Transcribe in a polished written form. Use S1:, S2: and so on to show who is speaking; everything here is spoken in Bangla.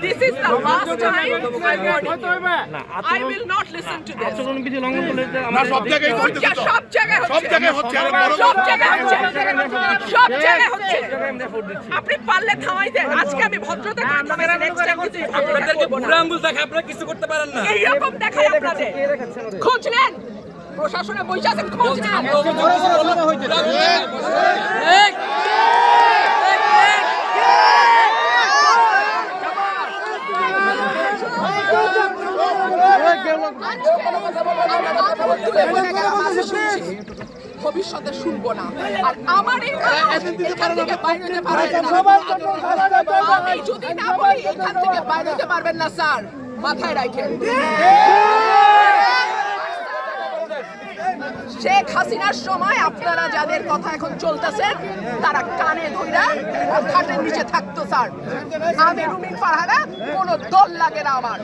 S1: This is the last time I will not listen to this.
S2: না সব জায়গায় হচ্ছে তো।
S1: সব জায়গায়
S2: সব জায়গায় হচ্ছে আরে বড়
S1: সব জায়গায় হচ্ছে সব জায়গায় হচ্ছে আপনি পারলে থামাই দেন আজকে আমি ভদ্রতা করে থামাইছি নেক্সট টাইম কিছু
S3: আপনাদেরকে বুড়া আঙ্গুল দেখে আপনারা কিছু করতে পারেন না
S1: এইরকম দেখাই আপনাদের খোঁজ নেন প্রশাসনে বসে আছেন খোঁজ নেন ভবিষ্যতে শুনবো না আর আমার এখান থেকে বাইরে হতে পারবেন না আমি যদি না বলি এখান থেকে বাইরে হতে পারবেন না স্যার মাথায় রাখেন শেখ হাসিনার সময় আপনারা যাদের কথা এখন চলতেছেন তারা কানে ধইরা খাটের নিচে থাকতো স্যার আমি রুমিন ফারহানা কোনো দল লাগে না আমার